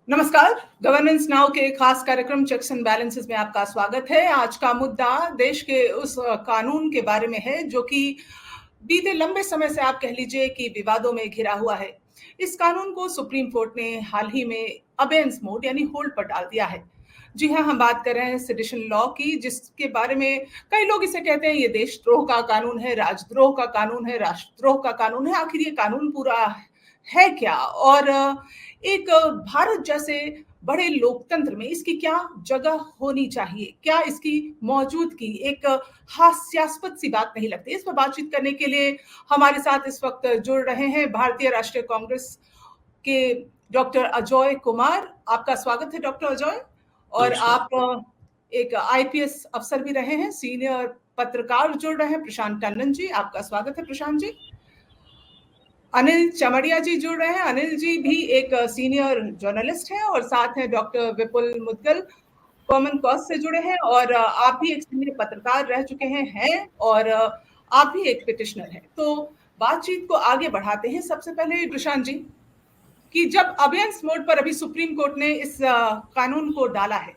नमस्कार। Governance now के खास कार्यक्रम चेक्स एंड बैलेंसेस में आपका स्वागत है। आज का मुद्दा देश के उस कानून के बारे में है जो कि बीते लंबे समय से आप कह लीजिए कि विवादों में घिरा हुआ है। इस कानून को सुप्रीम कोर्ट ने हाल ही में अबेयंस मोड यानी होल्ड पर डाल दिया है। जी हाँ, हम बात कर रहे हैं सेडिशन लॉ की, जिसके बारे में कई लोग इसे कहते हैं ये देशद्रोह का कानून है, राजद्रोह का कानून है, राष्ट्रद्रोह का कानून है। आखिर ये कानून पूरा है क्या? और एक भारत जैसे बड़े लोकतंत्र में इसकी क्या जगह होनी चाहिए? क्या इसकी मौजूदगी एक हास्यास्पद सी बात नहीं लगती? इस पर बातचीत करने के लिए हमारे साथ इस वक्त जुड़ रहे हैं भारतीय राष्ट्रीय कांग्रेस के डॉक्टर अजय कुमार। आपका स्वागत है डॉक्टर अजय। और आप एक आईपीएस अफसर भी रहे हैं, सीनियर पत्रकार जुड़ रहे हैं प्रशांत टंडन जी। आपका स्वागत है प्रशांत जी। अनिल चमड़िया जी जुड़ रहे हैं। अनिल जी भी एक सीनियर जर्नलिस्ट हैं और साथ हैं डॉक्टर विपुल मुदगल, कॉमन कॉज से जुड़े हैं और आप भी एक सीनियर पत्रकार रह चुके हैं और आप भी एक पिटिशनर हैं। तो बातचीत को आगे बढ़ाते हैं। सबसे पहले प्रशांत जी, कि जब अबेयंस मोड पर अभी सुप्रीम कोर्ट ने इस कानून को डाला है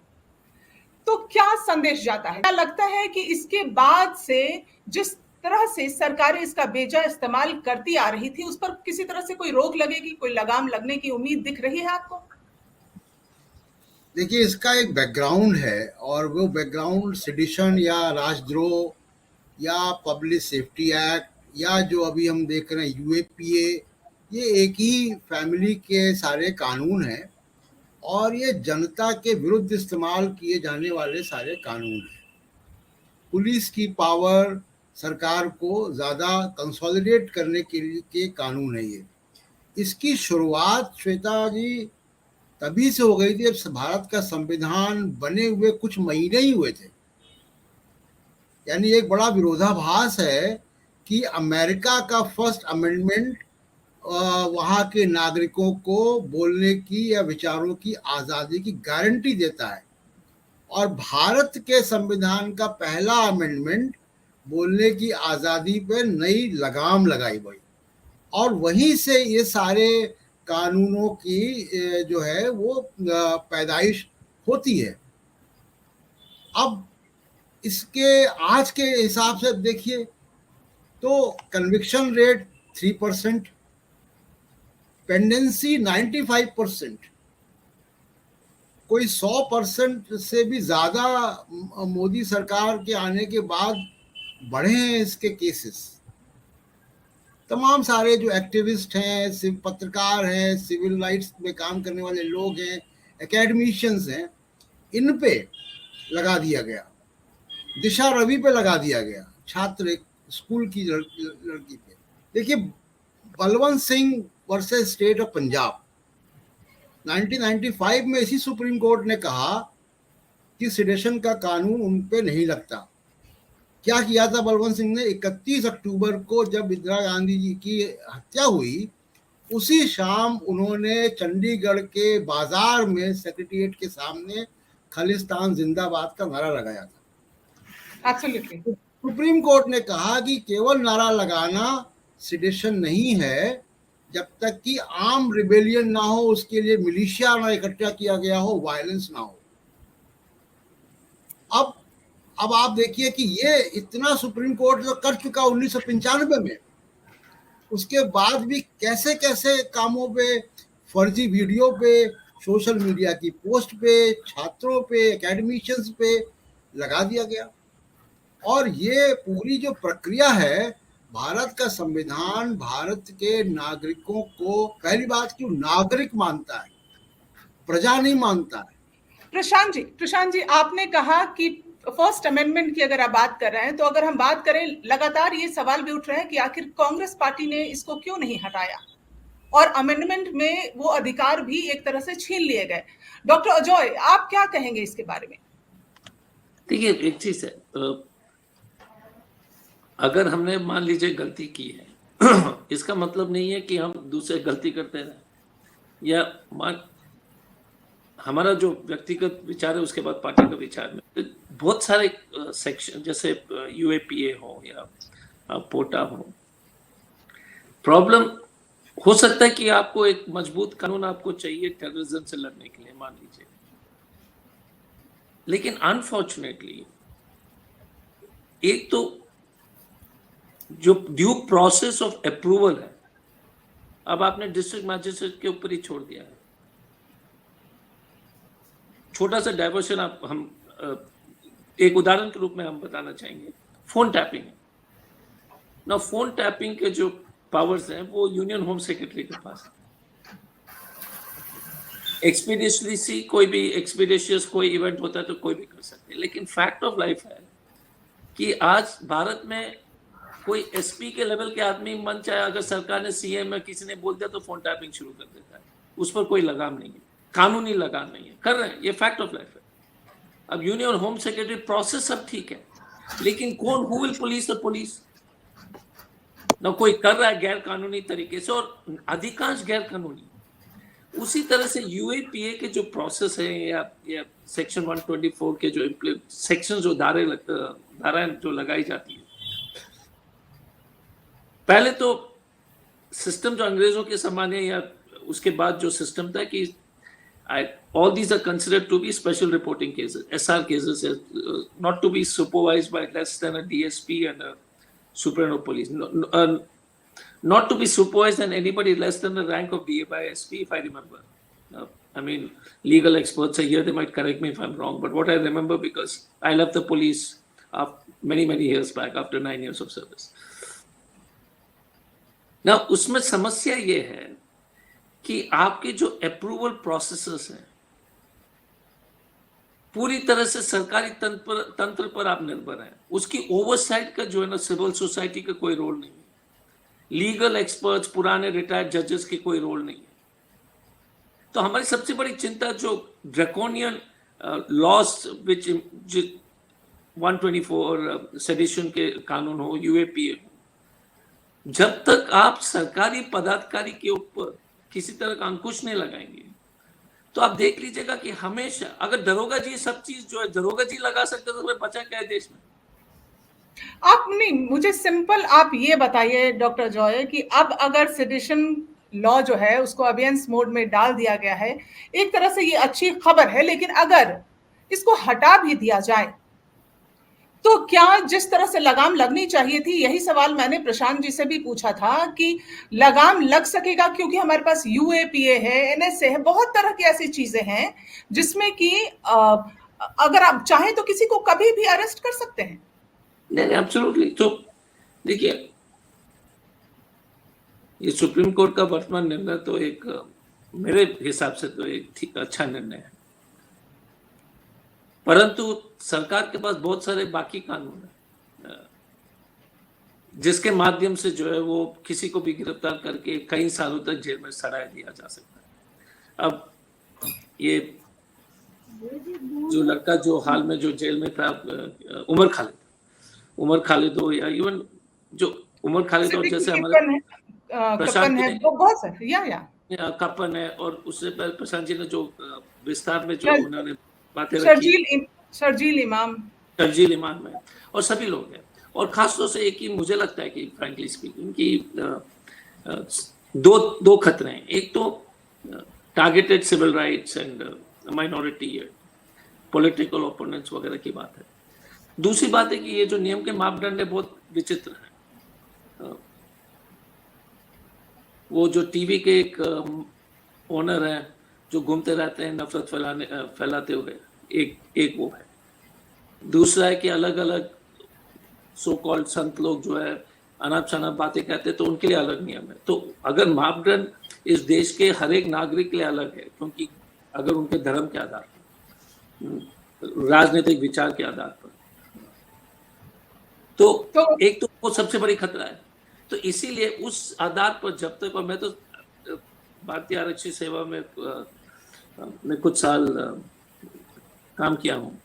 तो क्या संदेश जाता है? क्या लगता है कि इसके बाद से जिस तरह से सरकारें इसका बेजा इस्तेमाल करती आ रही थी उस पर किसी तरह से कोई रोक लगेगी, कोई लगाम लगने की उम्मीद दिख रही है आपको? देखिए, इसका एक बैकग्राउंड है और वो बैकग्राउंड सेडिशन या राजद्रोह या पब्लिक सेफ्टी एक्ट या जो अभी हम देख रहे हैं यूएपीए, ये एक ही फैमिली के सारे कानून हैं और ये जनता के विरुद्ध इस्तेमाल किए जाने वाले सारे कानून हैं। पुलिस की पावर, सरकार को ज़्यादा कंसोलिडेट करने के लिए के कानून है ये। इसकी शुरुआत श्वेता जी तभी से हो गई थी जब भारत का संविधान बने हुए कुछ महीने ही हुए थे। यानी एक बड़ा विरोधाभास है कि अमेरिका का फर्स्ट अमेंडमेंट वहाँ के नागरिकों को बोलने की या विचारों की आज़ादी की गारंटी देता है और भारत के संविधान का पहला अमेंडमेंट बोलने की आज़ादी पर नई लगाम लगाई गई और वहीं से ये सारे कानूनों की जो है वो पैदाइश होती है। अब इसके आज के हिसाब से देखिए तो कन्विक्शन रेट 3%, पेंडेंसी 95%, कोई 100% से भी ज़्यादा मोदी सरकार के आने के बाद बढ़े हैं इसके केसेस। तमाम सारे जो एक्टिविस्ट हैं, पत्रकार हैं, सिविल राइट्स में काम करने वाले लोग हैं, एकेडमिशियंस हैं, इन पे लगा दिया गया। दिशा रवि पे लगा दिया गया, छात्र एक स्कूल की लड़की पे। देखिए, Balwant Singh versus state of Punjab 1995 में इसी सुप्रीम कोर्ट ने कहा कि सेडेशन का कानून उन पे नहीं लगता। क्या किया था बलवंत सिंह ने? 31 अक्टूबर को जब इंदिरा गांधी जी की हत्या हुई, उसी शाम उन्होंने चंडीगढ़ के बाजार में सेक्रेटेरिएट के सामने खालिस्तान जिंदाबाद का नारा लगाया था। एब्सोल्युटली। सुप्रीम कोर्ट ने कहा कि केवल नारा लगाना सेडिशन नहीं है, जब तक कि आर्म रिबेलियन ना हो, उसके लिए मिलिशिया ना इकट्ठा किया गया हो, वायलेंस ना हो। अब आप देखिए कि ये इतना सुप्रीम कोर्ट जो कर चुका 1995 में, उसके बाद भी कैसे कैसे कामों पे, फर्जी वीडियो पे, सोशल मीडिया की पोस्ट पे, छात्रों पे, एकेडमिशियंस पे लगा दिया गया। और ये पूरी जो प्रक्रिया है, भारत का संविधान भारत के नागरिकों को पहली बात क्यों नागरिक मानता है, प्रजा नहीं मानता है। प्रशांत जी, आपने कहा कि फर्स्ट अमेंडमेंट की अगर आप बात कर रहे हैं तो अगर हम बात करें, लगातार ये सवाल भी उठ रहे हैं कि आखिर कांग्रेस पार्टी ने इसको क्यों नहीं हटाया और अमेंडमेंट में वो अधिकार भी एक तरह से छीन लिए गए। डॉक्टर अजय, आप क्या कहेंगे इसके बारे में? देखिए, एक चीज है, अगर हमने मान लीजिए गलती की है इसका मतलब नहीं है कि हम दूसरे गलती करते रहे या हमारा जो व्यक्तिगत विचार है उसके बाद पार्टी का विचार में तो बहुत सारे सेक्शन, जैसे यूएपीए हो या पोटा हो, प्रॉब्लम हो सकता है कि आपको एक मजबूत कानून आपको चाहिए टेररिज्म से लड़ने के लिए, मान लीजिए, लेकिन अनफॉर्चुनेटली एक तो जो ड्यू प्रोसेस ऑफ अप्रूवल है, अब आपने डिस्ट्रिक्ट मैजिस्ट्रेट के ऊपर ही छोड़ दिया है। छोटा सा डाइवर्शन हम एक उदाहरण के रूप में हम बताना चाहेंगे, फोन टैपिंग। ना फोन टैपिंग के जो पावर्स हैं वो यूनियन होम सेक्रेटरी के पास है। एक्सपीडिशली कोई भी एक्सपीडिशियस कोई इवेंट होता है तो कोई भी कर सकते हैं, लेकिन फैक्ट ऑफ लाइफ है कि आज भारत में कोई एसपी के लेवल के आदमी मन चाहे अगर सरकार ने सीएम में किसी ने बोल दिया तो फोन टैपिंग शुरू कर देता है, उस पर कोई लगाम नहीं है, कानूनी लगाम नहीं है, कर रहे हैं, ये फैक्ट ऑफ लाइफ है। अब यूनियन होम सेक्रेटरी प्रोसेस सब ठीक है, लेकिन कौन who will police the police? ना कोई कर रहा है गैर कानूनी तरीके से, और अधिकांश गैर कानूनी। उसी तरह से यूएपीए के जो प्रोसेस है या सेक्शन 124 के जो सेक्शन जो धाराएं जो लगाई जाती है, पहले तो सिस्टम जो अंग्रेजों के समान है, या उसके बाद जो सिस्टम था कि all these are considered to be special reporting cases, SR cases, not to be supervised by less than a DSP and a superintendent of police, not to be supervised and anybody less than the rank of DA by SP, if I remember. I mean, legal experts are here, they might correct me if I'm wrong, but what I remember, because I left the police many years back after 9 years of service. Now, उसमें समस्या ये है कि आपके जो approval processes हैं पूरी तरह से सरकारी तंत्र पर आप निर्भर हैं। उसकी ओवरसाइट का जो है ना, सिविल सोसाइटी का कोई रोल नहीं है, लीगल एक्सपर्ट्स, पुराने रिटायर्ड जजेस के कोई रोल नहीं है। तो हमारी सबसे बड़ी चिंता जो ड्रैकोनियन लॉस विच 124 सेडिशन के कानून हो, यूएपीए हो, जब तक आप सरकारी पदाधिकारी के ऊपर किसी तरह का अंकुश नहीं लगाएंगे, तो आप देख लीजिएगा कि हमेशा, अगर दरोगा जी सब चीज जो है दरोगा जी लगा सकते तो फिर बचा क्या है देश में? आप नहीं, मुझे सिंपल आप ये बताइए डॉक्टर जॉय कि अब अगर सेडिशन लॉ जो है उसको अबेयंस मोड में डाल दिया गया है, एक तरह से ये अच्छी खबर है, लेकिन अगर इसको हटा भी दिया जाए तो क्या जिस तरह से लगाम लगनी चाहिए थी, यही सवाल मैंने प्रशांत जी से भी पूछा था कि लगाम लग सकेगा? क्योंकि हमारे पास यूएपीए है, एनएसए है, बहुत तरह की ऐसी चीजें हैं जिसमें कि अगर आप चाहें तो किसी को कभी भी अरेस्ट कर सकते हैं। नहीं, एब्सोल्युटली। तो देखिए, ये सुप्रीम कोर्ट का वर्तमान निर्णय तो एक मेरे हिसाब से तो एक अच्छा निर्णय है, परंतु सरकार के पास बहुत सारे बाकी कानून हैं जिसके माध्यम से जो है वो किसी को भी गिरफ्तार करके कई सालों तक जेल में सड़ाया दिया जा सकता है। अब ये जो लड़का जो हाल में जो जेल में था, उमर खालिद हो, या इवन जो उमर खालिद हो, जैसे हमारे कप्पन है, तो बहुत सारे या कप्पन है, और उससे पहले प्रशांत जी ने जो विस्तार में जो उन्होंने बातें रखी, शर्जील इमाम में, और सभी लोग हैं। और खासतौर से एक ही मुझे लगता है कि फ्रैंकली स्पीकिंग कि दो खतरे हैं। एक तो targeted civil rights and minority political opponents वगैरह की बात है। दूसरी बात है कि ये जो नियम के मापदंड है बहुत विचित्र है। वो जो टीवी के एक ओनर है जो घूमते रहते हैं नफरत फैलाते हुए, एक वो है। दूसरा है कि अलग अलग सो कॉल्ड संत लोग जो है अनाप शनाप बातें कहते हैं, तो उनके लिए अलग नियम है। तो अगर मापदंड इस देश के हर एक नागरिक के लिए अलग है, क्योंकि अगर उनके धर्म के आधार पर, राजनीतिक विचार के आधार पर, तो एक तो वो सबसे बड़ी खतरा है। तो इसीलिए उस आधार पर जब तक, और मैं तो भारतीय आरक्षी सेवा में कुछ साल काम किया हूँ,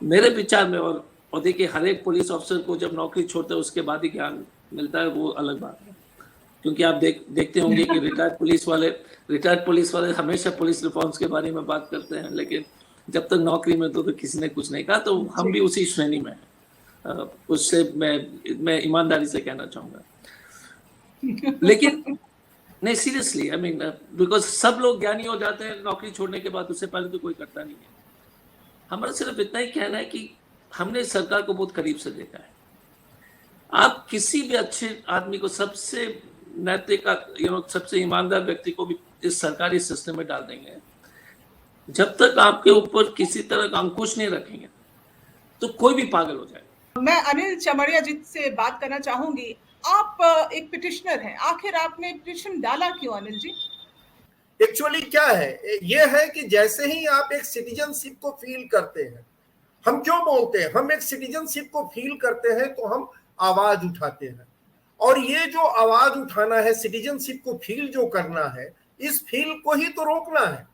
मेरे विचार में, और देखिए हर एक पुलिस अफसर को जब नौकरी छोड़ता है उसके बाद ही ज्ञान मिलता है, वो अलग बात है। क्योंकि आप देखते होंगे कि रिटायर्ड पुलिस वाले हमेशा पुलिस रिफॉर्म्स के बारे में बात करते हैं, लेकिन जब तक नौकरी में तो किसी ने कुछ नहीं कहा। तो हम भी उसी श्रेणी में हैं, उससे मैं ईमानदारी से कहना चाहूँगा। लेकिन नहीं, सीरियसली, आई मीन, बिकॉज सब लोग ज्ञानी हो जाते हैं नौकरी छोड़ने के बाद, उससे पहले तो कोई करता नहीं है। हमारा सिर्फ इतना ही कहना है कि हमने सरकार को बहुत करीब से देखा है। आप किसी भी अच्छे आदमी को, सबसे नैतिक, सबसे ईमानदार व्यक्ति को भी इस सरकारी सिस्टम में डाल देंगे, जब तक आपके ऊपर किसी तरह का अंकुश नहीं रखेंगे तो कोई भी पागल हो जाएगा। मैं अनिल चमड़िया जी से बात करना चाहूंगी। आप एक पिटिशनर हैं, आखिर आपने पिटिशन डाला क्यों अनिल जी? एक्चुअली क्या है, ये है कि जैसे ही आप एक सिटीजनशिप को फील करते हैं, हम क्यों बोलते हैं, हम एक सिटीजनशिप को फील करते हैं तो हम आवाज उठाते हैं, और ये जो आवाज उठाना है, सिटीजनशिप को फील जो करना है, इस फील को ही तो रोकना है।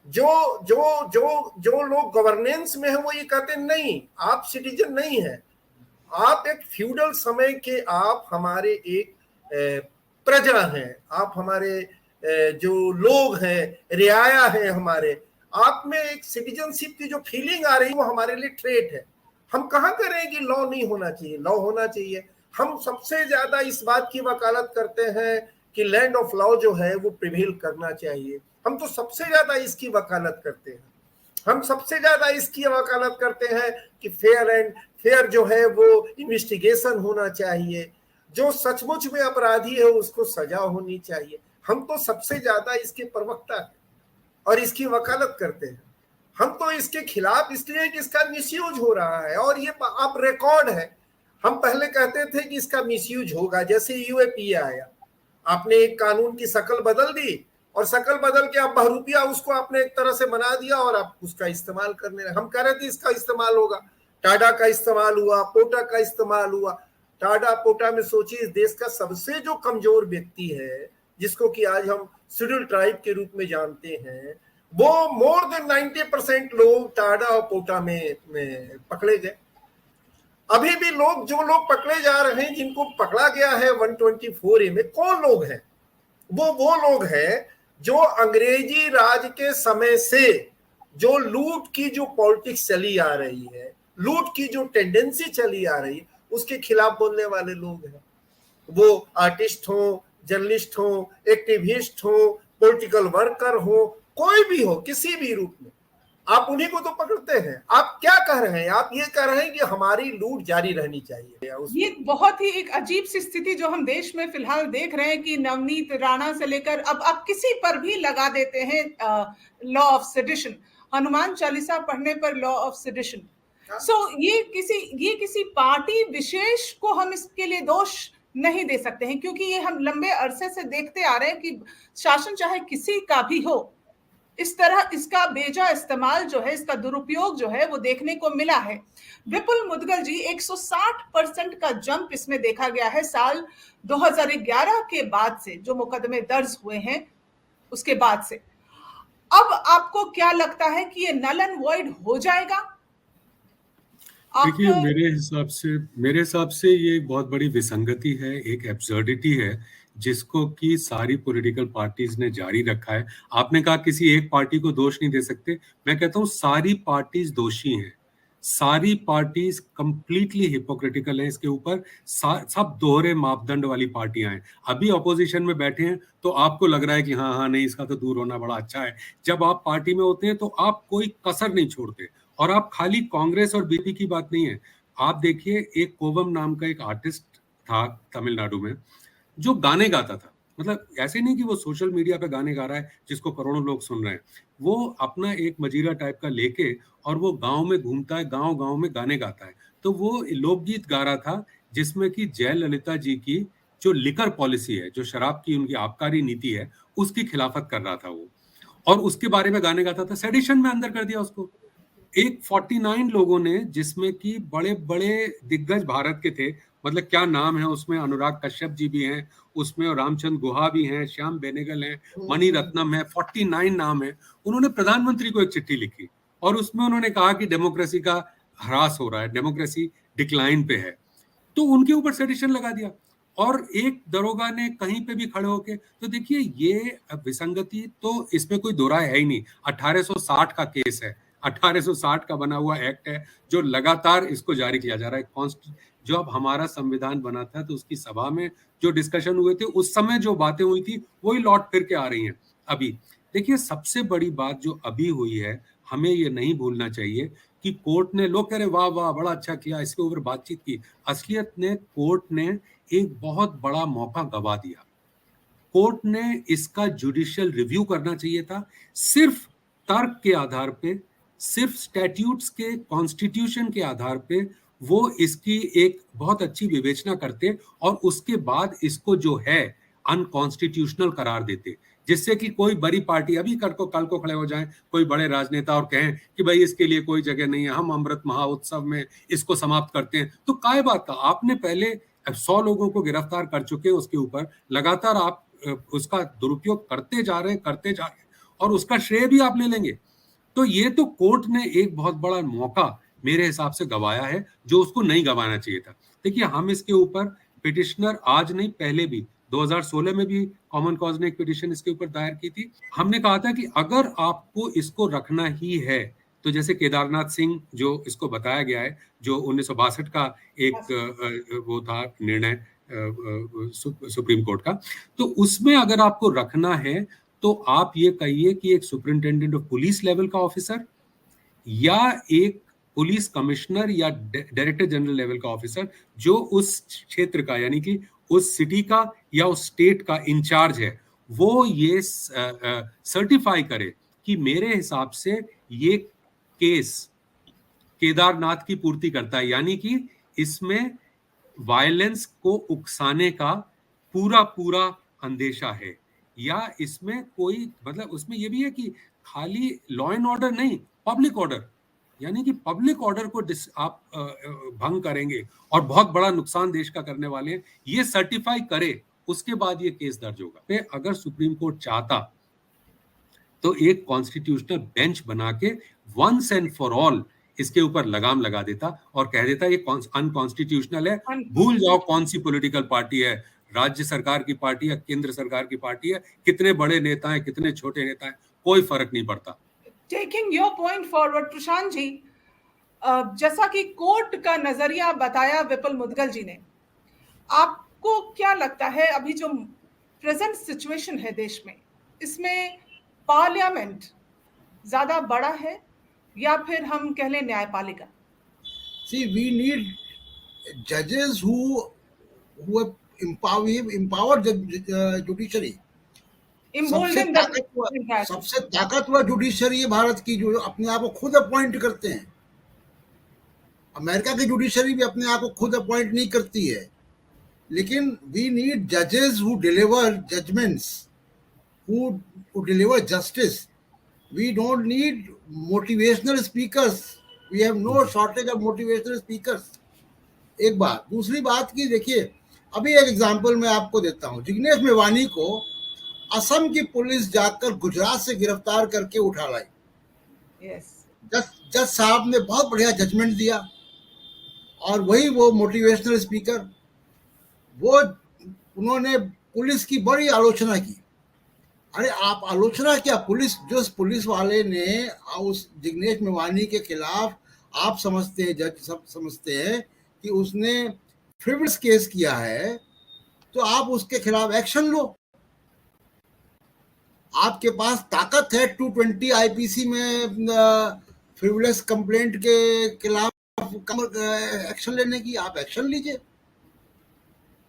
जो जो जो जो लोग गवर्नेंस में है वो ये कहते हैं नहीं, आप सिटीजन नहीं है, आप एक फ्यूडल समय के, आप हमारे एक प्रजा हैं, आप हमारे जो लोग हैं, रियाया है हमारे, आप में एक सिटीजनशिप की जो फीलिंग आ रही है वो हमारे लिए ट्रेट है। हम कहाँ करें कि लॉ नहीं होना चाहिए, लॉ होना चाहिए। हम सबसे ज्यादा इस बात की वकालत करते हैं कि लैंड ऑफ लॉ जो है वो प्रिवेल करना चाहिए। हम तो सबसे ज्यादा इसकी वकालत करते हैं। हम सबसे ज्यादा इसकी वकालत करते हैं कि फेयर जो है वो इन्वेस्टिगेशन होना चाहिए, जो सचमुच में अपराधी है उसको सजा होनी चाहिए। हम तो सबसे ज्यादा इसके प्रवक्ता हैं और इसकी वकालत करते हैं। हम तो इसके खिलाफ इसलिए कि इसका मिसयूज हो रहा है, और ये अब रिकॉर्ड है। हम पहले कहते थे कि इसका मिसयूज होगा, जैसे यूएपीए आया, आपने एक कानून की शक्ल बदल दी, और शक्ल बदल के आप बहरूपिया उसको आपने एक तरह से बना दिया और आप उसका इस्तेमाल करने लगे। हम कह रहे थे इसका इस्तेमाल होगा, टाडा का इस्तेमाल हुआ, पोटा का इस्तेमाल हुआ। टाडा पोटा में सोचिए, इस देश का सबसे जो कमजोर व्यक्ति है, जिसको कि आज हम शेड्यूल ट्राइब के रूप में जानते हैं, वो मोर देन 90% लोग टाडा और पोटा में पकड़े गए। अभी भी लोग, जो लोग पकड़े जा रहे हैं, जिनको पकड़ा गया है 124A में, कौन लोग हैं? वो लोग हैं जो अंग्रेजी राज के समय से जो लूट की जो पॉलिटिक्स चली आ रही है, लूट की जो टेंडेंसी चली आ रही है, उसके खिलाफ बोलने वाले लोग हैं। वो आर्टिस्ट हो, जर्नलिस्ट हो, एक्टिविस्ट हो, पॉलिटिकल वर्कर हो, कोई भी हो, किसी भी रूप में, आप उन्हीं को तो पकड़ते हैं। आप क्या कह रहे हैं? आप ये कह रहे हैं कि हमारी लूट जारी रहनी चाहिए। ये बहुत ही एक अजीब सी स्थिति जो हम देश में फिलहाल देख रहे हैं कि नवनीत राणा से लेकर अब आप किसी पर भी लगा देते हैं law of sedition, Hanuman Chalisa पढ़ने पर लॉ ऑफ सेडिशन। सो ये किसी पार्टी विशेष को हम इसके लिए दोष नहीं दे सकते हैं, क्योंकि ये हम लंबे अरसे से देखते आ रहे हैं कि शासन चाहे किसी का भी हो, इस तरह इसका बेजा इस्तेमाल जो है, इसका दुरुपयोग जो है वो देखने को मिला है। विपुल मुदगल जी, 160% का जंप इसमें देखा गया है साल 2011 के बाद से, जो मुकदमे दर्ज हुए हैं उसके बाद से। अब आपको क्या लगता है कि ये नल एंड वॉइड हो जाएगा? देखिए, मेरे हिसाब से ये एक बहुत बड़ी विसंगति है, एक एब्सर्डिटी है, जिसको कि सारी पॉलिटिकल पार्टीज ने जारी रखा है। आपने कहा किसी एक पार्टी को दोष नहीं दे सकते, मैं कहता हूँ सारी पार्टीज दोषी हैं। सारी पार्टीज कंप्लीटली हिपोक्रिटिकल हैं इसके ऊपर। सब दोहरे मापदंड वाली पार्टियां हैं। अभी ऑपोजिशन में बैठे हैं तो आपको लग रहा है कि हाँ नहीं, इसका तो दूर होना बड़ा अच्छा है। जब आप पार्टी में होते हैं तो आप कोई कसर नहीं छोड़ते। और आप खाली कांग्रेस और बीजेपी की बात नहीं है, आप देखिए, एक कोवम नाम का एक आर्टिस्ट था तमिलनाडु में, जो गाने गाता था। मतलब ऐसे नहीं कि वो सोशल मीडिया पे गाने गा रहा है जिसको करोड़ों लोग सुन रहे हैं। वो अपना एक मजीरा टाइप का लेके और वो गांव में घूमता है, गांव गांव में गाने गाता है। तो वो लोकगीत गा रहा था जिसमें कि जयललिता जी की जो लिकर पॉलिसी है, जो शराब की उनकी आबकारी नीति है, उसकी खिलाफत कर रहा था वो, और उसके बारे में गाने गाता था। सेडिशन में अंदर कर दिया उसको। एक 49 लोगों ने, जिसमें कि बड़े बड़े दिग्गज भारत के थे, मतलब क्या नाम है उसमें, अनुराग कश्यप जी भी हैं उसमें, और रामचंद्र गुहा भी हैं, श्याम बेनेगल हैं, मणि रत्नम है, 49 नाम है। उन्होंने प्रधानमंत्री को एक चिट्ठी लिखी और उसमें उन्होंने कहा कि डेमोक्रेसी का ह्रास हो रहा है, डेमोक्रेसी डिक्लाइन पे है। तो उनके ऊपर सेडिशन लगा दिया। और एक दरोगा ने कहीं पे भी खड़े होके, तो देखिए ये विसंगति तो इसमें कोई दो राय है ही नहीं। 1860 का केस है, 1860 का बना हुआ एक्ट है जो लगातार इसको जारी किया जा रहा है। जो अब हमारा संविधान बना था तो उसकी सभा में जो डिस्कशन हुए थे उस समय जो बातें हुई थी वही लौट फिर के आ रही हैं अभी। देखिए, सबसे बड़ी बात जो अभी हुई है, हमें ये नहीं भूलना चाहिए कि कोर्ट ने, लोग कह रहे वाह वाह बड़ा अच्छा किया, इसके ऊपर बातचीत की, असलियत ने कोर्ट ने एक बहुत बड़ा मौका गवा दिया। कोर्ट ने इसका जुडिशियल रिव्यू करना चाहिए था, सिर्फ तर्क के आधार पे, सिर्फ स्टैट्यूट्स के, कॉन्स्टिट्यूशन के आधार पे वो इसकी एक बहुत अच्छी विवेचना करते और उसके बाद इसको जो है अनकॉन्स्टिट्यूशनल करार देते, जिससे कि कोई बड़ी पार्टी अभी कल को खड़े हो जाएं कोई बड़े राजनेता और कहें कि भाई इसके लिए कोई जगह नहीं है, हम अमृत महोत्सव में इसको समाप्त करते हैं। तो काय बात का, आपने पहले 100 लोगों को गिरफ्तार कर चुके हैं, उसके ऊपर लगातार आप उसका दुरुपयोग करते जा रहे हैं और उसका श्रेय भी आप ले लेंगे। तो ये तो कोर्ट ने एक बहुत बड़ा मौका मेरे हिसाब से गवाया है जो उसको नहीं गवाना चाहिए था। देखिए, हम इसके ऊपर पिटिशनर आज नहीं पहले भी 2016 में भी कॉमन कॉज ने एक पिटिशन इसके ऊपर दायर की थी। हमने कहा था कि अगर आपको इसको रखना ही है तो जैसे केदारनाथ सिंह जो इसको बताया गया है, जो 1962 का एक वो था निर्णय सुप्रीम कोर्ट का, तो उसमें अगर आपको रखना है तो आप ये कहिए कि एक सुपरिंटेंडेंट ऑफ पुलिस लेवल का ऑफिसर या एक पुलिस कमिश्नर या डायरेक्टर जनरल लेवल का ऑफिसर जो उस क्षेत्र का, यानी कि उस सिटी का या उस स्टेट का इंचार्ज है, वो ये सर्टिफाई करे कि मेरे हिसाब से ये केस केदारनाथ की पूर्ति करता है, यानी कि इसमें वायलेंस को उकसाने का पूरा अंदेशा है, या इसमें कोई मतलब उसमें यह भी है कि खाली लॉ एंड ऑर्डर नहीं, पब्लिक ऑर्डर, यानी कि पब्लिक ऑर्डर को आप भंग करेंगे और बहुत बड़ा नुकसान देश का करने वाले हैं, ये सर्टिफाई करे, उसके बाद ये केस दर्ज होगा। अगर सुप्रीम कोर्ट चाहता तो एक कॉन्स्टिट्यूशनल बेंच बना के वंस एंड फॉर ऑल इसके ऊपर लगाम लगा देता और कह देता ये अनकॉन्स्टिट्यूशनल है, भूल जाओ कौन सी पॉलिटिकल पार्टी है, राज्य सरकार की पार्टी है, केंद्र सरकार की पार्टी है, कितने बड़े नेता हैं, कितने छोटे नेता हैं, कोई फर्क नहीं पड़ता। Taking your point forward Prashant ji, जैसा कि कोर्ट का नजरिया बताया विपुल मुदगल जी ने, आपको क्या लगता है अभी जो प्रेजेंट सिचुएशन है देश में, इसमें पार्लियामेंट ज्यादा बड़ा है या फिर हम कह लें न्यायपालिका? See, we need judges who empower the judiciary. सबसे ताकतवर जुडिशरी है भारत की, जो अपने आप को खुद अपॉइंट करते हैं। अमेरिका की जुडिशरी भी अपने आप को खुद अपॉइंट नहीं करती है, लेकिन वी नीड जजेस who deliver judgments, who deliver justice. We don't need motivational speakers. We have no shortage of motivational speakers. एक बात। दूसरी बात की देखिए, अभी एक एग्जांपल मैं आपको देता हूँ। जिग्नेश मेवानी को असम की पुलिस जाकर गुजरात से गिरफ्तार करके उठा लाई। जज साहब ने बहुत बढ़िया जजमेंट दिया, और वही वो मोटिवेशनल स्पीकर, वो उन्होंने पुलिस की बड़ी आलोचना की। अरे आप आलोचना क्या, पुलिस वाले ने उस जिग्नेश मेवानी के खिलाफ, आप समझते हैं, जज सब समझते हैं कि उसने फ्रिवलेस केस किया है, तो आप उसके खिलाफ एक्शन लो। आपके पास ताकत है 220 आईपीसी में फ्रिवलेस कंप्लेंट के खिलाफ एक्शन लेने की, आप एक्शन लीजिए।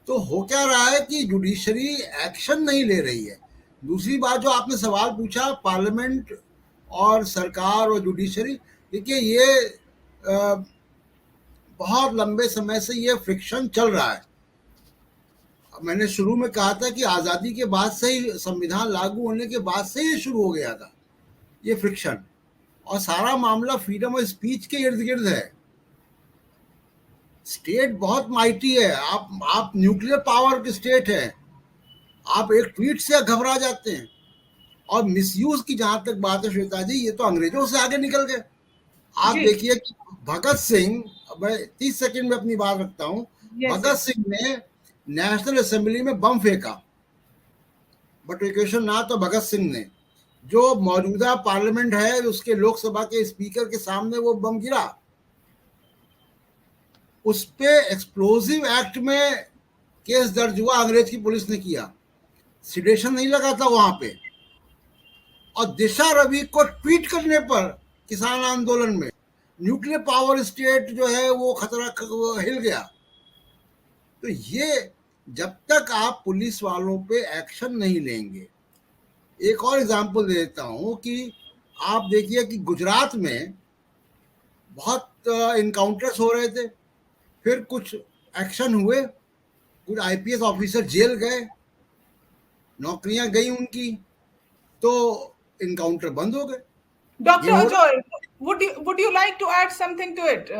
तो हो क्या रहा है कि जुडिशरी एक्शन नहीं ले रही है। दूसरी बात जो आपने सवाल पूछा, पार्लियामेंट और सरकार और जुडिशरी, देखिए ये बहुत लंबे समय से ये फ्रिक्शन चल रहा है। मैंने शुरू में कहा था कि आज़ादी के बाद से ही, संविधान लागू होने के बाद से ही शुरू हो गया था ये फ्रिक्शन, और सारा मामला फ्रीडम ऑफ स्पीच के इर्द गिर्द है। स्टेट बहुत माइटी है, आप न्यूक्लियर पावर की स्टेट है, आप एक ट्वीट से घबरा जाते हैं। और मिसयूज की जहां तक बात है श्वेता जी, ये तो अंग्रेजों से आगे निकल गए। आप देखिए कि भगत सिंह, मैं 30 सेकंड में अपनी बात रखता हूं, भगत सिंह ने नेशनल असेंबली में बम फेंका, बट ना तो भगत सिंह ने, जो मौजूदा पार्लियामेंट है उसके लोकसभा के स्पीकर के सामने वो बम गिरा। उस पे एक्सप्लोजिव एक्ट में केस दर्ज हुआ, अंग्रेज की पुलिस ने किया, सिडेशन नहीं लगा था वहां पे। और दिशा रवि को ट्वीट करने पर किसान आंदोलन में न्यूक्लियर पावर स्टेट जो है वो खतरा हिल गया। तो ये जब तक आप पुलिस वालों पे एक्शन नहीं लेंगे, एक और एग्जांपल दे देता हूं कि आप देखिए कि गुजरात में बहुत इनकाउंटर्स हो रहे थे, फिर कुछ एक्शन हुए, कुछ आईपीएस ऑफिसर जेल गए, नौकरियां गई उनकी, तो इनकाउंटर बंद हो गए। डॉक्टर ये हो Ajay, would you like to add something to it?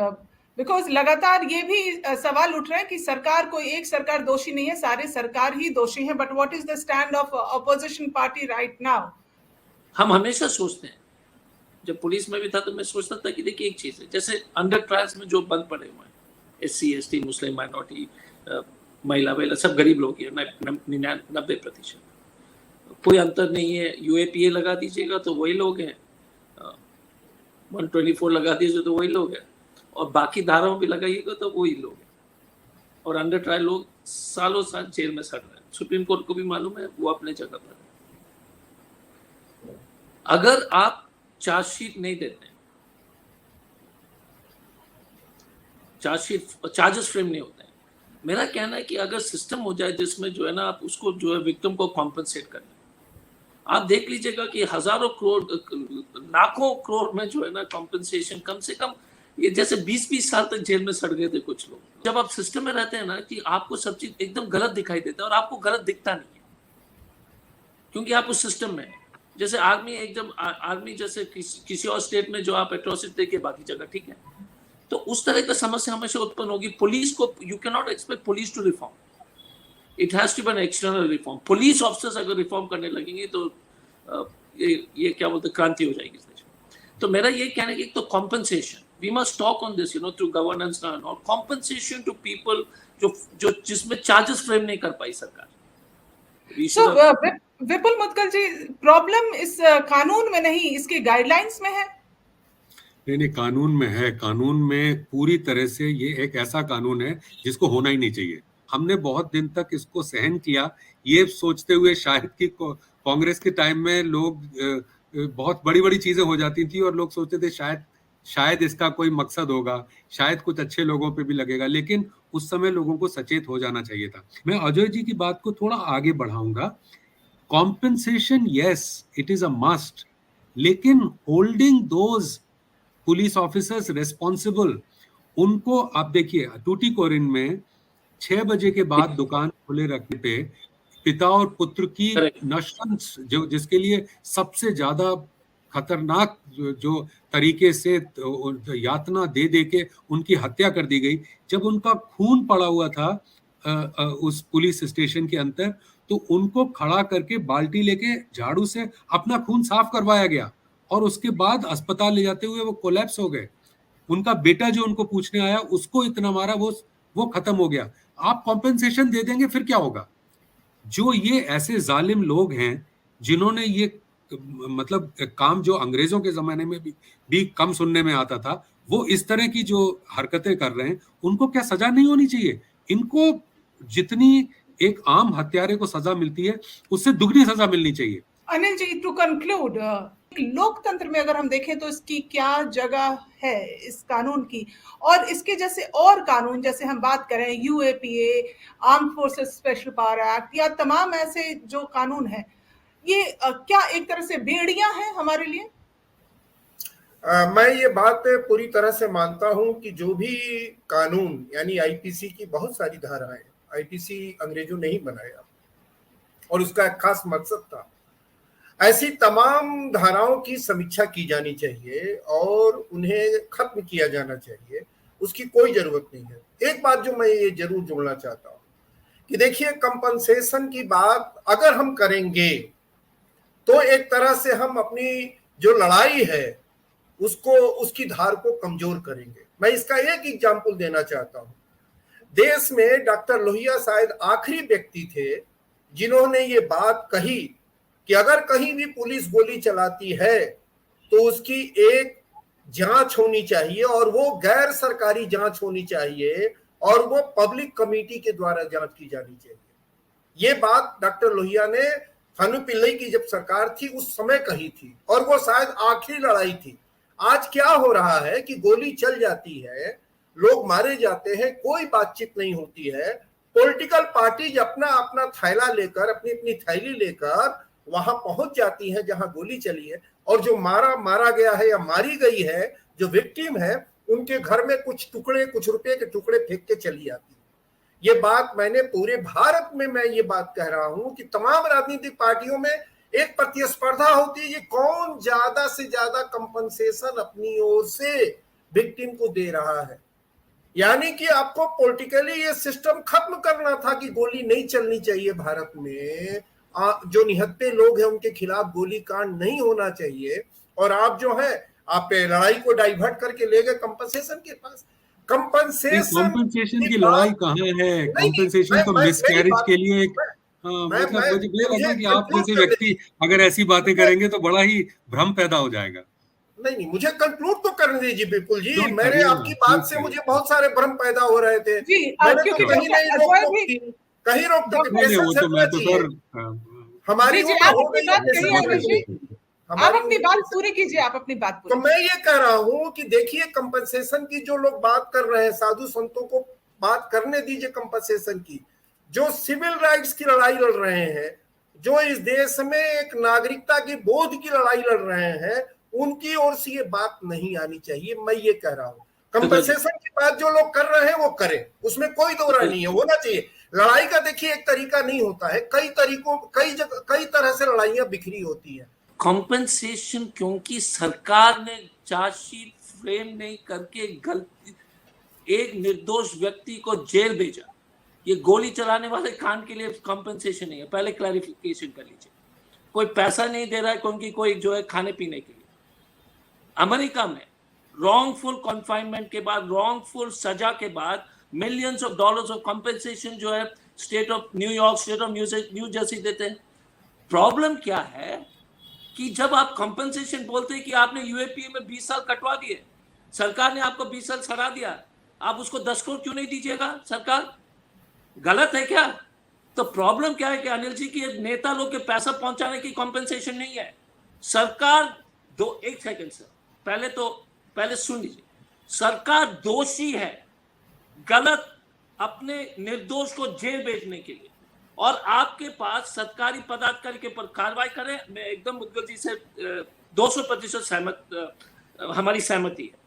Because लगातार ये भी सवाल उठ रहे हैं कि सरकार, कोई एक सरकार दोषी नहीं है, सारे सरकार ही दोषी हैं। But what is the stand of opposition party right now? हम हमेशा सोचते हैं, जब पुलिस में भी था तो मैं सोचता था कि देखिए एक चीज है, जैसे अंडर ट्रायल्स में जो बंद पड़े हुए हैं, SC ST मुस्लिम माइनॉरिटी, महिला वगैरह सब गरीब लोग ही 90%, कोई अंतर नहीं है। UAPA लगा दीजिएगा तो वही लोग हैं, 124 लगा दीजिए तो वही लोग हैं, और बाकी धाराओं भी लगाइएगा तो वही लोग हैं, और अंडर ट्रायल लोग सालों साल जेल में सड़ रहे हैं। सुप्रीम कोर्ट को भी मालूम है, वो अपने जगह पर है। अगर आप चार्जशीट नहीं देते, चार्जेस फ्रेम नहीं होते हैं, मेरा कहना है कि अगर सिस्टम हो जाए जिसमें जो है ना आप उसको जो है विक्टिम को कॉम्पनसेट करना, आप देख लीजिएगा कि हजारों करोड़, लाखों करोड़ में जो है ना कॉम्पनसेशन, कम से कम ये जैसे 20-20 साल तक जेल में सड़ गए थे कुछ लोग। जब आप सिस्टम में रहते हैं ना कि आपको सब चीज एकदम गलत दिखाई देता है और आपको गलत दिखता नहीं है, क्योंकि आप उस सिस्टम में, जैसे आर्मी एकदम, आर्मी जैसे किसी और स्टेट में जो आप एट्रोसिटी देखिए बाकी जगह ठीक है, तो उस तरह का समस्या हमेशा उत्पन्न होगी। पुलिस को, you can not expect police to reform, it has to be an external reform. Police officers अगर रिफॉर्म करने लगेंगे तो ये क्या बोलते क्रांति हो जाएगी इस देश में। तो मेरा ये कहना है कि एक तो compensation, we must talk on this, through governance और कॉम्पनसेशन टू पीपल जो जिसमें चार्जेस फ्रेम नहीं कर पाई सरकार। विपुल मुदगल जी, प्रॉब्लम इस कानून में नहीं, इसके गाइडलाइंस में है। नहीं, कानून में है। कानून में पूरी तरह से ये एक ऐसा कानून है जिसको होना ही नहीं चाहिए। हमने बहुत दिन तक इसको सहन किया, ये सोचते हुए शायद कि कांग्रेस के टाइम में लोग बहुत बड़ी बड़ी चीजें हो जाती थी और लोग सोचते थे शायद इसका कोई मकसद होगा, शायद कुछ अच्छे लोगों पे भी लगेगा, लेकिन उस समय लोगों को सचेत हो जाना चाहिए था। मैं अजय जी की बात को थोड़ा आगे बढ़ाऊंगा। Compensation, yes, it is a must, लेकिन holding those police officers responsible, उनको आप देखिए टूटीकोरिन में 6 बजे के बाद दुकान खुले रखने पे पिता और पुत्र की नशंस, जो जिसके लिए सबसे ज्यादा खतरनाक जो तरीके से यातना दे दे के उनकी हत्या कर दी गई, जब उनका खून पड़ा हुआ था उस पुलिस स्टेशन के अंदर, तो उनको खड़ा करके बाल्टी लेके झाड़ू से अपना खून साफ करवाया गया और उसके बाद अस्पताल ले जाते हुए वो कोलैप्स हो गए। उनका बेटा जो उनको पूछने आया उसको इतना मारा, वो खत्म हो गया। आप कॉम्पेंसेशन दे देंगे फिर क्या होगा? जो ये ऐसे जालिम लोग हैं जिन्होंने ये मतलब काम जो अंग्रेजों के जमाने में भी कम सुनने में आता था, वो इस तरह की जो हरकतें कर रहे हैं, उनको क्या सजा नहीं होनी चाहिए? इनको जितनी एक आम हत्यारे को सजा मिलती है उससे दुगनी सजा मिलनी चाहिए। अनिल जी, टू कंक्लूड, लोकतंत्र में अगर हम देखें तो इसकी क्या जगह है इस कानून की, और इसके जैसे और कानून, जैसे हम बात करें UAPA, arm forces special power act, या तमाम ऐसे जो कानून हैं, ये क्या एक तरह से बेड़ियां हैं हमारे लिए? मैं ये बात पूरी तरह से मानता हूं कि जो भी कानून, यानी IPC की बहुत सारी धाराएं, IPC अंग्रेजों ने ही बनाया और उसका एक खास मकसद था। ऐसी तमाम धाराओं की समीक्षा की जानी चाहिए और उन्हें खत्म किया जाना चाहिए, उसकी कोई जरूरत नहीं है। एक बात जो मैं ये जरूर जोड़ना चाहता हूं कि देखिए, कंपनसेशन की बात अगर हम करेंगे तो एक तरह से हम अपनी जो लड़ाई है उसकी धार को कमजोर करेंगे। मैं इसका एक एग्जाम्पल देना चाहता हूं। देश में डॉक्टर लोहिया शायद आखिरी व्यक्ति थे जिन्होंने ये बात कही कि अगर कहीं भी पुलिस गोली चलाती है तो उसकी एक जांच होनी चाहिए और वो गैर सरकारी जांच होनी चाहिए और वो पब्लिक कमेटी के द्वारा जांच की जानी चाहिए। ये बात डॉक्टर लोहिया ने फानू पिल्लई की जब सरकार थी उस समय कही थी और वो शायद आखिरी लड़ाई थी। आज क्या हो रहा है कि गोली चल जाती है, लोग मारे जाते हैं, कोई बातचीत नहीं होती है। पॉलिटिकल पार्टीज अपना अपना थैला लेकर, अपनी अपनी थैली लेकर वहां पहुंच जाती है जहां गोली चली है, और जो मारा गया है या मारी गई है, जो विक्टिम है, उनके घर में कुछ रुपए के टुकड़े फेंक के चली आती है। ये बात मैंने पूरे भारत में मैं ये बात कह रहा हूं कि तमाम राजनीतिक पार्टियों में एक प्रतिस्पर्धा होती है, ये कौन ज्यादा से ज्यादा कंपनसेशन अपनी ओर से विक्टिम को दे रहा है। यानी कि आपको पॉलिटिकली ये सिस्टम खत्म करना था कि गोली नहीं चलनी चाहिए भारत में, जो निहत्थे लोग हैं उनके खिलाफ गोली कांड नहीं होना चाहिए, और आप जो है आप लड़ाई को डाइवर्ट करके ले गए कंपनसेशन के पास। कंपनसेशन की लड़ाई कहाँ है? कंपनसेशन तो मिसकैरेज के लिए एक मतलब मुझे लगा कि आप जैसे व्यक्ति अगर ऐसी बातें करेंगे तो बड़ा ही भ्रम पैदा हो जाएगा। नहीं, मुझे कंक्लूड तो करने दीजिए। बिल्कुल जी, मैंने आपकी बात से मुझे बहुत सारे भ्रम पैदा हो रहे थे, मैंने तो कहीं नहीं रोक हमारी आप अपनी बात पूरी कीजिए, आप अपनी बात पूरी। तो मैं ये कह रहा हूं कि देखिए कंपनसेशन की जो लोग बात कर रहे हैं, साधु संतों को बात करने दीजिए कंपनसेशन की। जो सिविल राइट्स की लड़ाई लड़ रहे हैं, जो इस देश में एक नागरिकता की बोध की लड़ाई लड़ रहे हैं, उनकी ओर से ये बात नहीं आनी चाहिए। मैं ये कह रहा हूं कंपनसेशन की बात जो लोग कर रहे हैं वो करें, उसमें कोई दो राय नहीं है, होना चाहिए। लड़ाई का देखिए एक तरीका नहीं होता है, कई तरह से लड़ाइयां बिखरी होती है। कॉम्पेंसेशन क्योंकि सरकार ने चार्जशीट फ्रेम नहीं करके गलती एक निर्दोष व्यक्ति को जेल भेजा, ये गोली चलाने वाले कांड के लिए कॉम्पेंसेशन नहीं है। पहले क्लैरिफिकेशन कर लीजिए। कोई पैसा नहीं दे रहा है क्योंकि कोई जो है खाने पीने के लिए। अमेरिका में रॉन्गफुल कन्फाइनमेंट के बाद, रॉन्गफुल सजा के बाद millions of dollars of compensation जो है state of New York, state of new Jersey देते हैं। प्रॉब्लम क्या है कि जब आप कंपनसेशन बोलते हैं कि आपने यूएपीए में 20 साल कटवा दिए, सरकार ने आपको 20 साल सड़ा दिया, आप उसको 10 करोड़ क्यों नहीं दीजिएगा? सरकार गलत है क्या? तो प्रॉब्लम क्या है कि अनिल जी की नेता लोग के पैसा पहुंचाने की कंपनसेशन नहीं है। सरकार एक सेकंड सर, पहले सुन लीजिए। सरकार दोषी है गलत अपने निर्दोष को जेल भेजने के लिए, और आपके पास सरकारी पदाधिकारी के ऊपर कार्रवाई करें। मैं एकदम मुद्गल जी से 200% सहमत, हमारी सहमति है।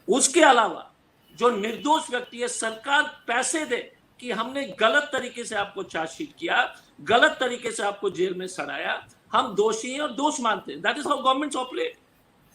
उसके अलावा जो निर्दोष व्यक्ति है, सरकार पैसे दे कि हमने गलत तरीके से आपको चार्जशीट किया, गलत तरीके से आपको जेल में सड़ाया, हम दोषी हैं और दोष मानते हैं। That is how government operate.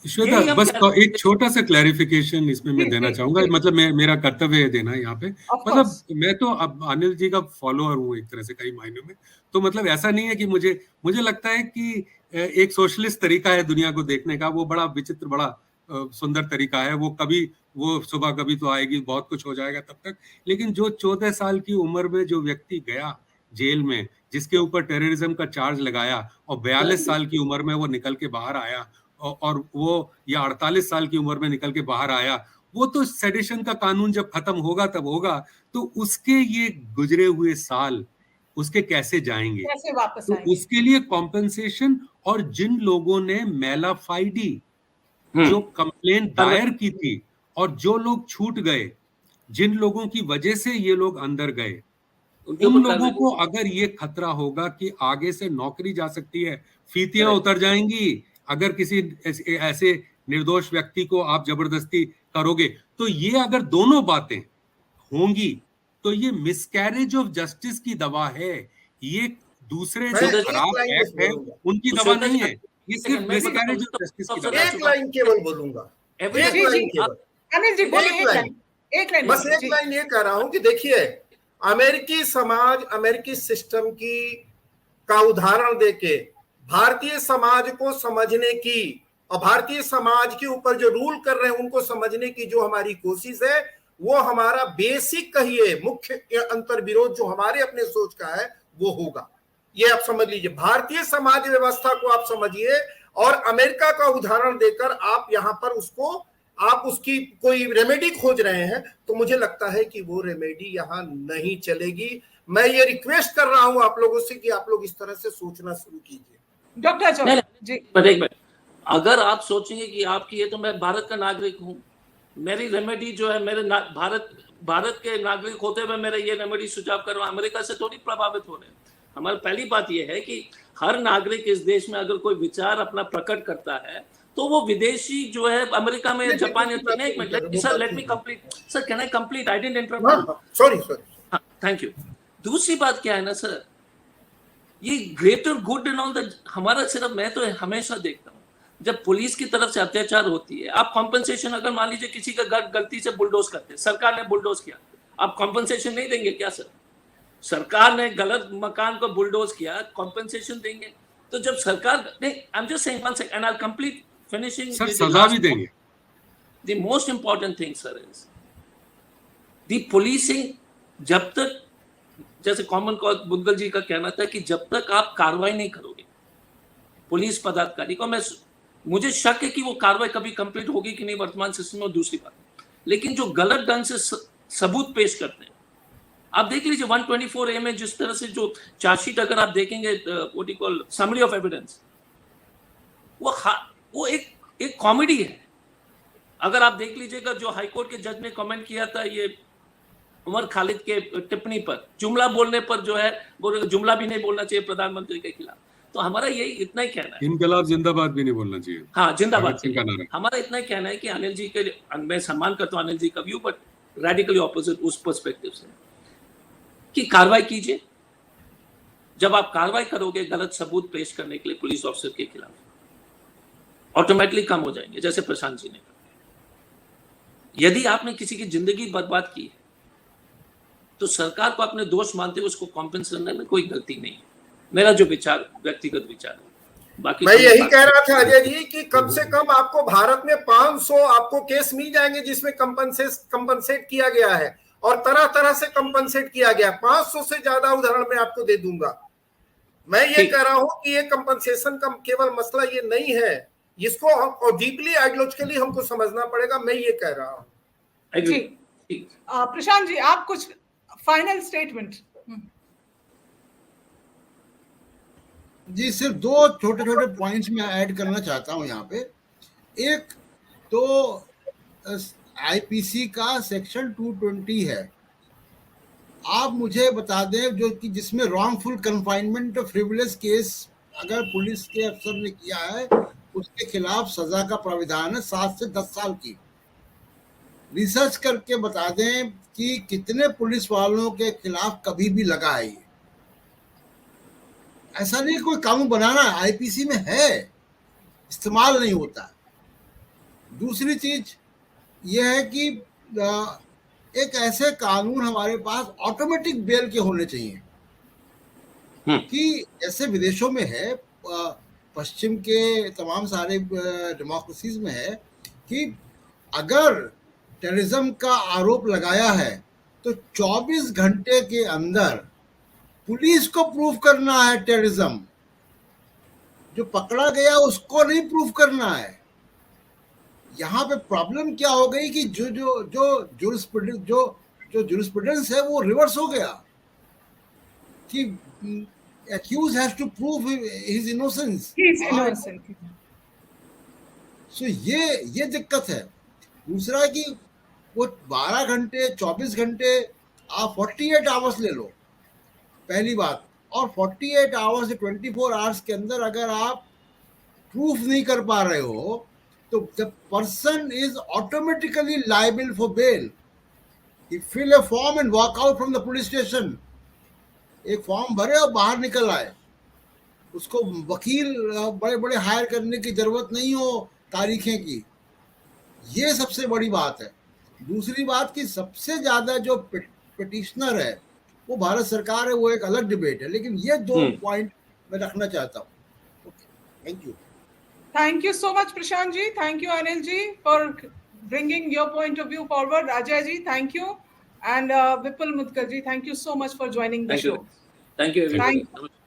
Shweta, बस एक छोटा सा क्लैरिफिकेशन इसमें मैं देना चाहूंगा, मतलब मेरा कर्तव्य है देना यहाँ पे। मतलब मैं तो अब अनिल जी का फॉलोअर हूँ एक तरह से कई मायनों में, तो मतलब ऐसा नहीं है कि मुझे लगता है कि एक सोशलिस्ट तरीका है दुनिया को देखने का, वो बड़ा विचित्र, बड़ा सुंदर तरीका है। वो सुबह कभी तो आएगी, बहुत कुछ हो जाएगा तब तक। लेकिन जो 14 साल की उम्र में जो व्यक्ति गया जेल में, जिसके ऊपर टेररिज्म का चार्ज लगाया, और 42 साल की उम्र में वो निकल के बाहर आया, और वो या 48 साल की उम्र में निकल के बाहर आया, वो तो सेडिशन का कानून जब खत्म होगा तब होगा। तो उसके ये गुजरे हुए साल उसके कैसे जाएंगे, कैसे वापस तो आएंगे? उसके लिए कॉम्पेंसेशन, और जिन लोगों ने मेला फाइडी जो कंप्लेन दायर की थी और जो लोग छूट गए, जिन लोगों की वजह से ये लोग अंदर गए, उन लोगों को अगर ये खतरा होगा कि आगे से नौकरी जा सकती है, फीतियां उतर जाएंगी अगर किसी ऐसे निर्दोष व्यक्ति को आप जबरदस्ती करोगे, तो ये अगर दोनों बातें होंगी तो ये मिसकैरेज ऑफ जस्टिस की दवा है। ये दूसरे जो खराब एक्ट है उनकी दवा नहीं है, ये सिर्फ मिसकैरेज ऑफ जस्टिस की दवा है। एक लाइन केवल बोलूंगा, एक लाइन केवल, अनिल जी बोलिए, एक लाइन, बस एक लाइन ये कह रहा हूं कि देखिए अमेरिकी समाज, अमेरिकी सिस्टम का उदाहरण देके भारतीय समाज को समझने की, और भारतीय समाज के ऊपर जो रूल कर रहे हैं उनको समझने की जो हमारी कोशिश है, वो हमारा बेसिक कहिए मुख्य अंतर विरोध जो हमारे अपने सोच का है वो होगा। ये आप समझ लीजिए, भारतीय समाज व्यवस्था को आप समझिए, और अमेरिका का उदाहरण देकर आप यहाँ पर उसको आप उसकी कोई रेमेडी खोज रहे हैं, तो मुझे लगता है कि वो रेमेडी यहाँ नहीं चलेगी। मैं ये रिक्वेस्ट कर रहा हूं आप लोगों से कि आप लोग इस तरह से सोचना शुरू कीजिए। डॉक्टर चौहान जी, अगर आप सोचेंगे कि आपकी ये, तो मैं भारत का नागरिक हूँ, मेरी रेमेडी जो है मेरे भारत के नागरिक होते हुए मेरा ये रेमेडी सुझाव कर रहा हूँ, अमेरिका से थोड़ी प्रभावित हो रहे हैं। हमारी पहली बात ये है कि हर नागरिक इस देश में अगर कोई विचार अपना प्रकट करता है तो वो विदेशी जो है अमेरिका में, जापान में, sir let me complete, sir can I complete, I didn't interrupt, sorry thank you. दूसरी बात क्या है ना सर, ये greater good and all that, हमारा सिर्फ, मैं तो हमेशा देखता हूँ जब पुलिस की तरफ से अत्याचार होती है, आप कॉम्पनसेशन, अगर मान लीजिए किसी का घर गलती से बुलडोज करते हैं, सरकार ने बुलडोज किया, आप कॉम्पनसेशन नहीं देंगे क्या सर? सरकार ने गलत मकान को बुलडोज किया, कॉम्पनसेशन देंगे? तो जब सरकार, नहीं, I am just saying one second and I will complete finishing, sir सजा भी देंगे। The most important thing sir is the policing. जब तक, जैसे कॉमन कॉज बुद्गल जी का कहना था कि जब तक आप कार्रवाई नहीं करोगे पुलिस पदाधिकारी को, मुझे शक है कि वो कार्रवाई कभी कंप्लीट होगी कि नहीं वर्तमान सिस्टम में, दूसरी बात। लेकिन जो गलत ढंग से सबूत पेश करते हैं, आप देख लीजिए 124A में जिस तरह से जो चार्जशीट अगर आप देखेंगे, what you call summary of evidence, वो एक कॉमेडी है। अगर आप देख लीजिएगा जो हाईकोर्ट के जज ने कमेंट किया था ये उमर खालिद के टिप्पणी पर, जुमला बोलने पर जो है वो जुमला भी नहीं बोलना चाहिए प्रधानमंत्री के खिलाफ, तो हमारा यही इतना ही कहना है, इनकलाब जिंदाबाद भी नहीं बोलना चाहिए। हाँ, जिंदाबाद। हमारा इतना ही कहना है कि अनिल जी के, मैं सम्मान करता हूँ अनिल जी का व्यू, बट रेडिकली ऑपोजिट उस पर्सपेक्टिव से कि कार्रवाई कीजिए। जब आप कार्रवाई करोगे गलत सबूत पेश करने के लिए पुलिस ऑफिसर के खिलाफ, ऑटोमेटिकली कम हो जाएंगे, जैसे प्रशांत जी ने कहा। यदि आपने किसी की जिंदगी बर्बाद की है तो सरकार को अपने दोष मानते हुए उसको कॉम्पेंसेट करने में कोई गलती नहीं है, मेरा जो विचार, व्यक्तिगत विचार है। बाकी मैं यही कह रहा था अजय जी कि कम से कम आपको भारत में 500 आपको केस मिल जाएंगे जिसमें कंपनसेट किया गया है और तरह तरह से कंपनसेट किया गया। 500 से ज्यादा उदाहरण मैं आपको दे दूंगा। मैं ये कह रहा हूं कि ये कंपनसेशन का केवल मसला ये नहीं है, इसको डीपली आइडियोलॉजिकली हमको समझना पड़ेगा। मैं ये कह रहा हूं। प्रशांत जी, आप कुछ फाइनल स्टेटमेंट। जी, सिर्फ दो छोटे छोटे पॉइंट्स मैं ऐड करना चाहता हूं यहाँ पे। एक तो आईपीसी का सेक्शन 220 है, आप मुझे बता दें, जो कि जिसमें रॉन्गफुल कन्फाइनमेंट फ्रिवलेस केस अगर पुलिस के अफसर ने किया है उसके खिलाफ सजा का प्राविधान है 7 से 10 साल की। रिसर्च करके बता दें कि कितने पुलिस वालों के खिलाफ कभी भी लगा है। ऐसा नहीं कोई कानून बनाना है, आईपीसी में है, इस्तेमाल नहीं होता। दूसरी चीज यह है कि एक ऐसे कानून हमारे पास ऑटोमेटिक बेल के होने चाहिए कि जैसे विदेशों में है, पश्चिम के तमाम सारे डेमोक्रेसीज में है कि अगर टेररिज्म का आरोप लगाया है तो 24 घंटे के अंदर पुलिस को प्रूफ करना है टेररिज्म, जो पकड़ा गया उसको नहीं प्रूफ करना है। यहाँ पे प्रॉब्लम क्या हो गई कि जो जुरिस्प्रूडेंस है वो रिवर्स हो गया कि accused has to prove his innocence. So ये दिक्कत है। दूसरा कि वो 12 घंटे 24 घंटे आप 48 आवर्स ले लो, पहली बात, और 48 आवर्स से 24 आवर्स के अंदर अगर आप प्रूफ नहीं कर पा रहे हो तो the person is automatically liable for bail. He fill a form and walk out from the police station. एक फॉर्म भरे और बाहर निकल आए, उसको वकील बड़े बड़े हायर करने की जरूरत नहीं हो तारीखें की। ये सबसे बड़ी बात है। दूसरी बात कि सबसे ज्यादा जो पिटिशनर है वो भारत सरकार है, वो एक अलग डिबेट है, लेकिन ये दो पॉइंट मैं रखना चाहता हूँ। Thank you. Thank you so much, Prashant ji. Thank you, Anil ji, for bringing your point of view forward. Ajay ji, thank you. And Vipul Mutkal ji, thank you so much for joining the show. Thank you, everybody.